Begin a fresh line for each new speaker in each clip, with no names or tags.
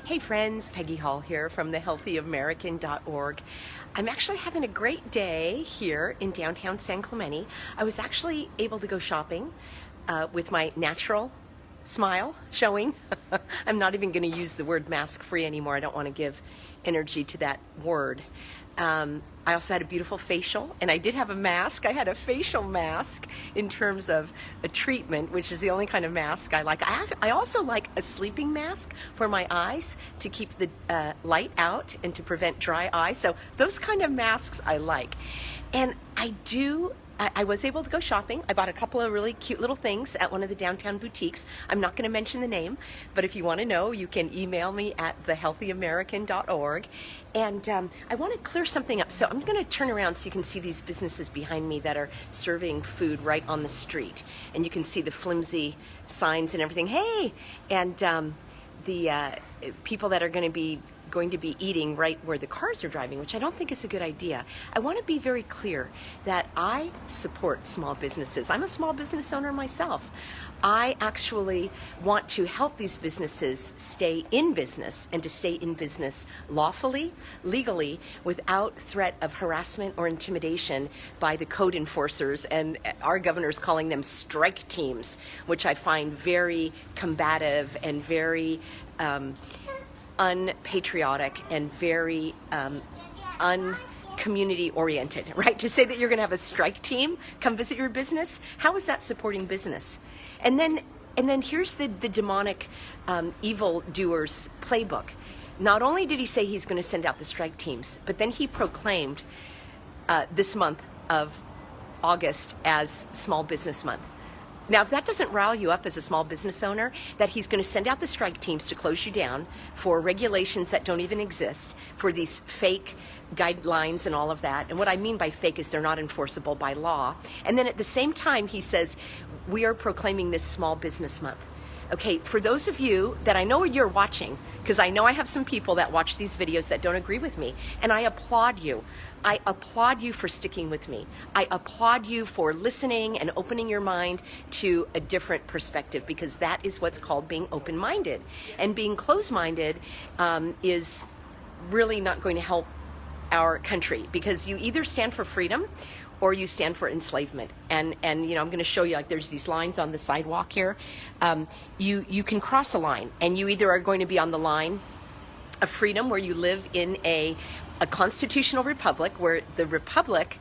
Hey friends, Peggy Hall here from thehealthyamerican.org. I'm actually having a great day here in downtown San Clemente. I was actually able to go shopping with my natural smile showing. I'm not even going to use the word mask-free anymore. I don't want to give energy to that word. I also had a beautiful facial, and I did have a mask. I had a facial mask in terms of a treatment, which is the only kind of mask I like. I also like a sleeping mask for my eyes to keep the light out and to prevent dry eyes. So those kind of masks I like. And I was able to go shopping. I bought a couple of really cute little things at one of the downtown boutiques. I'm not going to mention the name, but if you want to know, you can email me at thehealthyamerican.org. And I want to clear something up. So I'm going to turn around so you can see these businesses behind me that are serving food right on the street. And you can see the flimsy signs and everything. Hey! And the people that are going to be eating right where the cars are driving, which I don't think is a good idea. I want to be very clear that I support small businesses. I'm a small business owner myself. I actually want to help these businesses stay in business and to stay in business lawfully, legally, without threat of harassment or intimidation by the code enforcers, and our governor's calling them strike teams, which I find very combative and very unpatriotic and very uncommunity oriented, right? To say that you're going to have a strike team come visit your business, how is that supporting business? And then here's the demonic evil doer's playbook. Not only did he say he's going to send out the strike teams, but then he proclaimed this month of August as Small Business Month. Now, if that doesn't rile you up as a small business owner, that he's going to send out the strike teams to close you down for regulations that don't even exist, for these fake guidelines and all of that. And what I mean by fake is they're not enforceable by law. And then at the same time, he says, we are proclaiming this Small Business Month. Okay, for those of you that I know you're watching, because I know I have some people that watch these videos that don't agree with me, and I applaud you. I applaud you for sticking with me. I applaud you for listening and opening your mind to a different perspective, because that is what's called being open-minded. And being closed-minded is really not going to help our country, because you either stand for freedom or you stand for enslavement. And you know, I'm going to show you, like, there's these lines on the sidewalk here. You can cross a line, and you either are going to be on the line of freedom, where you live in a constitutional republic where the republic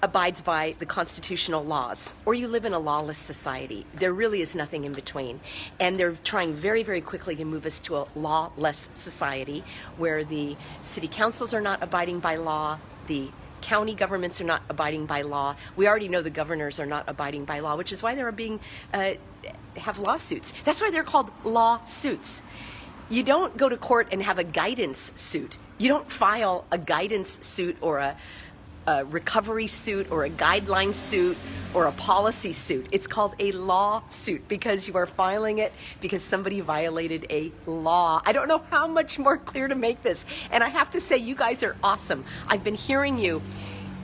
abides by the constitutional laws, or you live in a lawless society. There really is nothing in between. And they're trying very, very quickly to move us to a lawless society where the city councils are not abiding by law, the county governments are not abiding by law. We already know the governors are not abiding by law, which is why they're being have lawsuits. That's why they're called lawsuits. You don't go to court and have a guidance suit. You don't file a guidance suit or a recovery suit or a guideline suit or a policy suit. It's called a lawsuit because you are filing it because somebody violated a law. I don't know how much more clear to make this. And I have to say, you guys are awesome. I've been hearing you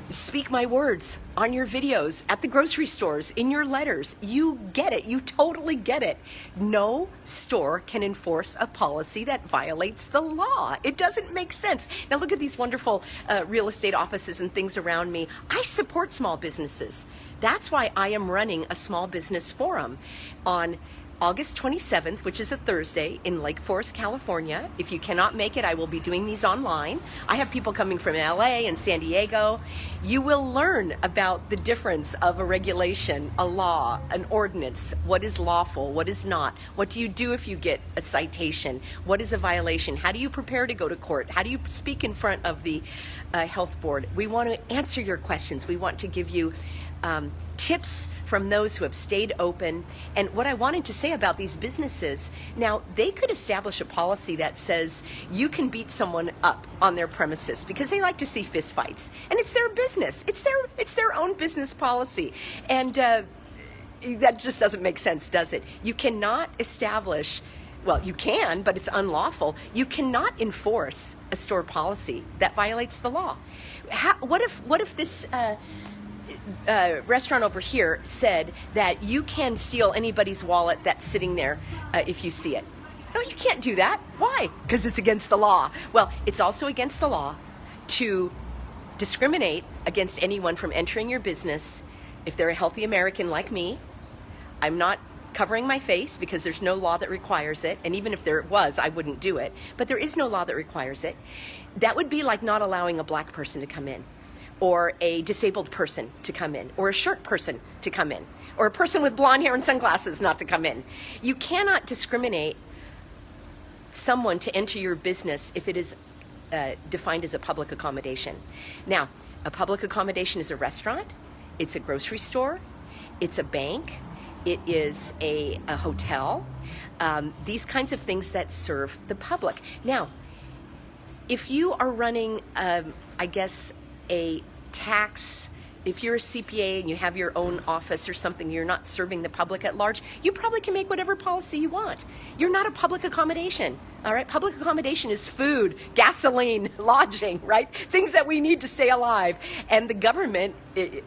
speak my words on your videos, at the grocery stores, in your letters. You get it. You totally get it. No store can enforce a policy that violates the law. It doesn't make sense. Now look at these wonderful real estate offices and things around me. I support small businesses. That's why I am running a small business forum on August 27th, which is a Thursday, in Lake Forest, California. If you cannot make it, I will be doing these online. I have people coming from LA and San Diego. You will learn about the difference of a regulation, a law, an ordinance, what is lawful, what is not. What do you do if you get a citation? What is a violation? How do you prepare to go to court? How do you speak in front of the health board? We want to answer your questions. We want to give you tips from those who have stayed open. And what I wanted to say about these businesses, now they could establish a policy that says you can beat someone up on their premises because they like to see fist fights, and it's their business. It's their own business policy. And that just doesn't make sense, does it? You cannot establish, well, you can, but it's unlawful. You cannot enforce a store policy that violates the law. What if this restaurant over here said that you can steal anybody's wallet that's sitting there if you see it? No, you can't do that. Why? Because it's against the law. Well, it's also against the law to discriminate against anyone from entering your business if they're a healthy American like me. I'm not covering my face because there's no law that requires it. And even if there was, I wouldn't do it. But there is no law that requires it. That would be like not allowing a black person to come in, or a disabled person to come in, or a short person to come in, or a person with blonde hair and sunglasses not to come in. You cannot discriminate someone to enter your business if it is defined as a public accommodation. Now, a public accommodation is a restaurant, it's a grocery store, it's a bank, it is a hotel, these kinds of things that serve the public. Now, if you are running, I guess, a tax, if you're a CPA and you have your own office or something, you're not serving the public at large, you probably can make whatever policy you want. You're not a public accommodation, all right? Public accommodation is food, gasoline, lodging, right? Things that we need to stay alive. And the government it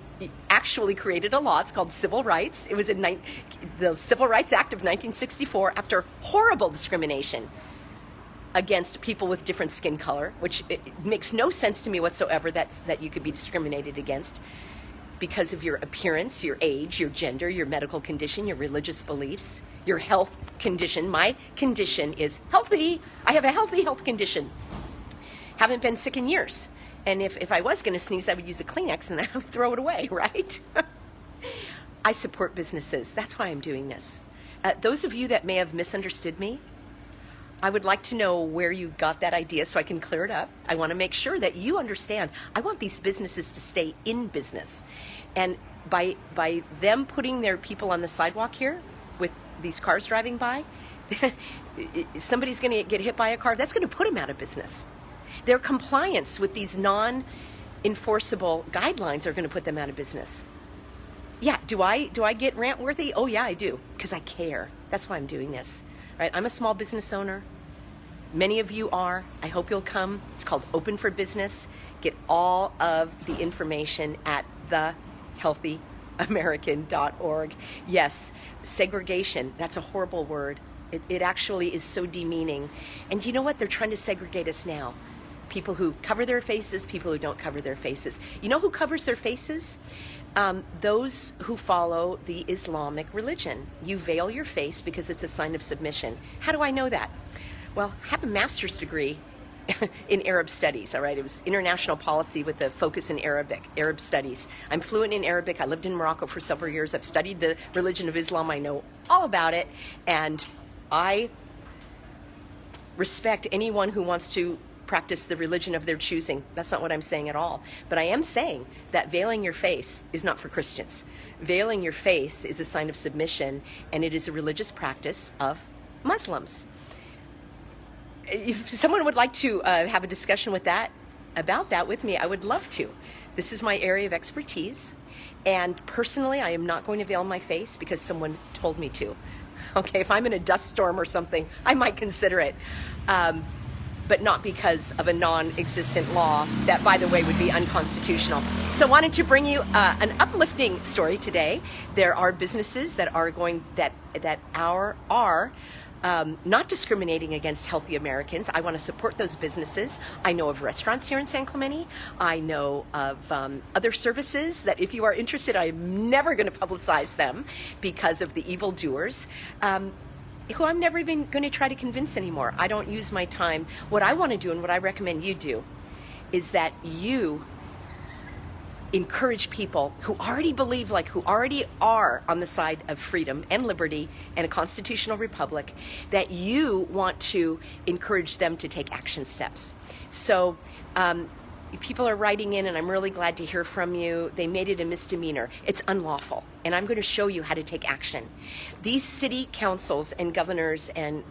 actually created a law. It's called civil rights. It was in the Civil Rights Act of 1964 after horrible discrimination against people with different skin color, which it makes no sense to me whatsoever that you could be discriminated against because of your appearance, your age, your gender, your medical condition, your religious beliefs, your health condition. My condition is healthy. I have a healthy health condition. Haven't been sick in years. And if I was going to sneeze, I would use a Kleenex and then I would throw it away, right? I support businesses. That's why I'm doing this. Those of you that may have misunderstood me, I would like to know where you got that idea so I can clear it up. I want to make sure that you understand. I want these businesses to stay in business. And by them putting their people on the sidewalk here with these cars driving by, somebody's going to get hit by a car. That's going to put them out of business. Their compliance with these non-enforceable guidelines are going to put them out of business. Yeah, do I get rant worthy? Oh yeah, I do, because I care. That's why I'm doing this. Right? I'm a small business owner. Many of you are. I hope you'll come. It's called Open for Business. Get all of the information at thehealthyamerican.org. Yes, segregation, that's a horrible word. It actually is so demeaning. And you know what? They're trying to segregate us now. People who cover their faces, people who don't cover their faces. You know who covers their faces? Those who follow the Islamic religion. You veil your face because it's a sign of submission. How do I know that? Well, I have a master's degree in Arab studies, all right? It was international policy with a focus in Arab studies. I'm fluent in Arabic. I lived in Morocco for several years. I've studied the religion of Islam. I know all about it. And I respect anyone who wants to practice the religion of their choosing. That's not what I'm saying at all. But I am saying that veiling your face is not for Christians. Veiling your face is a sign of submission, and it is a religious practice of Muslims. If someone would like to have a discussion about that with me, I would love to. This is my area of expertise, and personally, I am not going to veil my face because someone told me to. Okay, if I'm in a dust storm or something, I might consider it. But not because of a non-existent law that, by the way, would be unconstitutional. So I wanted to bring you an uplifting story today. There are businesses that are not discriminating against healthy Americans. I want to support those businesses. I know of restaurants here in San Clemente. I know of other services that if you are interested, I'm never going to publicize them because of the evildoers. Who I'm never even going to try to convince anymore. I don't use my time. What I want to do and what I recommend you do is that you encourage people who already believe, who already are on the side of freedom and liberty and a constitutional republic, that you want to encourage them to take action steps. So people are writing in, and I'm really glad to hear from you. They made it a misdemeanor. It's unlawful, and I'm going to show you how to take action. These city councils and governors and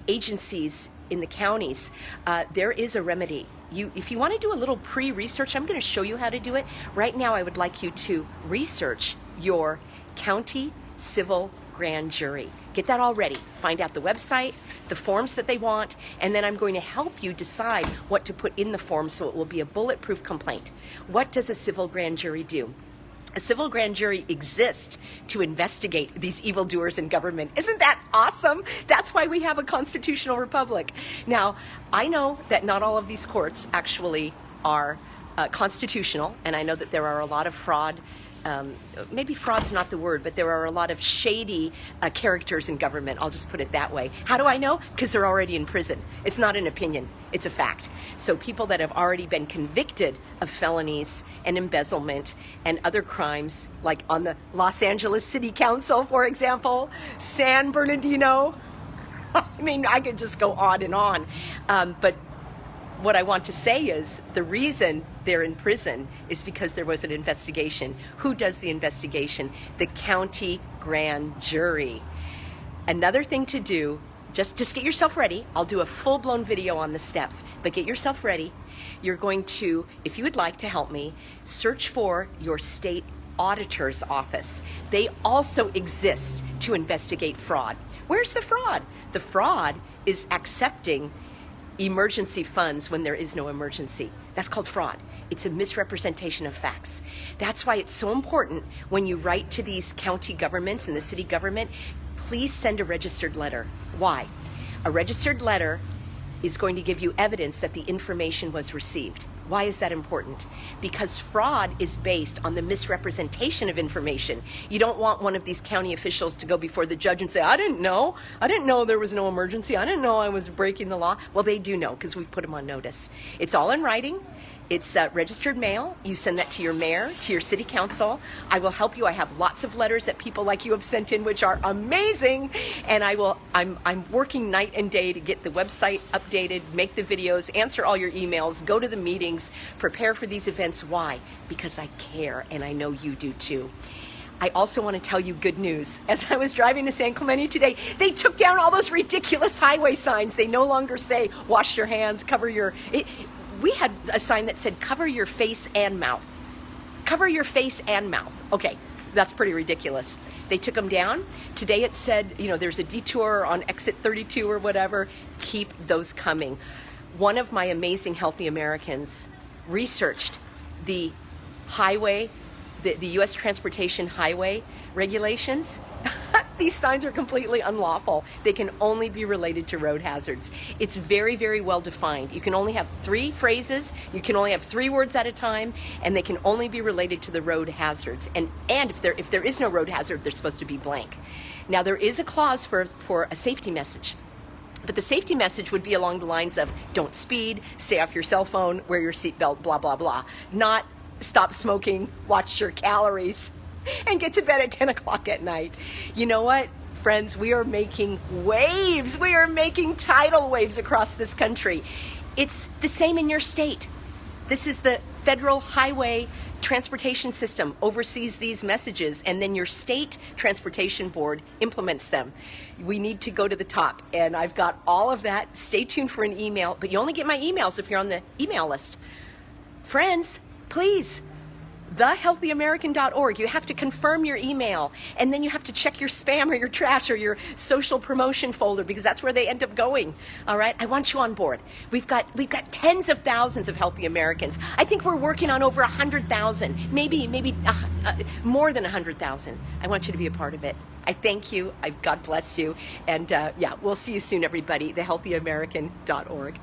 agencies in the counties, there is a remedy. If you want to do a little pre-research, I'm going to show you how to do it. Right now, I would like you to research your county civil grand jury. Get that all ready. Find out the website, the forms that they want, and then I'm going to help you decide what to put in the form so it will be a bulletproof complaint. What does a civil grand jury do? A civil grand jury exists to investigate these evildoers in government. Isn't that awesome? That's why we have a constitutional republic. Now, I know that not all of these courts actually are constitutional, and I know that there are a lot of fraud. Maybe fraud's not the word, but there are a lot of shady characters in government. I'll just put it that way. How do I know? Because they're already in prison. It's not an opinion, it's a fact. So people that have already been convicted of felonies and embezzlement and other crimes, like on the Los Angeles City Council, for example, San Bernardino. I mean, I could just go on and on. But what I want to say is the reason they're in prison is because there was an investigation. Who does the investigation? The county grand jury. Another thing to do, just get yourself ready. I'll do a full-blown video on the steps, but get yourself ready. You're going to, if you would like to help me, search for your state auditor's office. They also exist to investigate fraud. Where's the fraud? The fraud is accepting emergency funds when there is no emergency. That's called fraud. It's a misrepresentation of facts. That's why it's so important when you write to these county governments and the city government, please send a registered letter. Why? A registered letter is going to give you evidence that the information was received. Why is that important? Because fraud is based on the misrepresentation of information. You don't want one of these county officials to go before the judge and say, I didn't know there was no emergency. I didn't know I was breaking the law. Well, they do know because we've put them on notice. It's all in writing. It's registered mail. You send that to your mayor, to your city council. I will help you. I have lots of letters that people like you have sent in, which are amazing. And I'm working night and day to get the website updated, make the videos, answer all your emails, go to the meetings, prepare for these events. Why? Because I care, and I know you do too. I also want to tell you good news. As I was driving to San Clemente today, they took down all those ridiculous highway signs. They no longer say, wash your hands, cover your... We had a sign that said, cover your face and mouth. Cover your face and mouth. Okay, that's pretty ridiculous. They took them down. Today it said, there's a detour on exit 32 or whatever. Keep those coming. One of my amazing Healthy Americans researched the highway, the U.S. transportation highway regulations. These signs are completely unlawful. They can only be related to road hazards. It's very, very well defined. You can only have 3 phrases, you can only have 3 words at a time, and they can only be related to the road hazards. And if there is no road hazard, they're supposed to be blank. Now, there is a clause for a safety message. But the safety message would be along the lines of, don't speed, stay off your cell phone, wear your seatbelt, blah, blah, blah. Not stop smoking, watch your calories, and get to bed at 10 o'clock at night. You know what, friends? We are making waves. We are making tidal waves across this country. It's the same in your state. This is the Federal Highway Transportation System oversees these messages, and then your state transportation board implements them. We need to go to the top, and I've got all of that. Stay tuned for an email, but you only get my emails if you're on the email list. Friends, please, thehealthyamerican.org. You have to confirm your email, and then you have to check your spam or your trash or your social promotion folder, because that's where they end up going. All right, I want you on board. We've got tens of thousands of Healthy Americans. I think we're working on over 100,000, maybe more than 100,000. I want you to be a part of it. I thank you. God bless you, and yeah, we'll see you soon, everybody. Thehealthyamerican.org.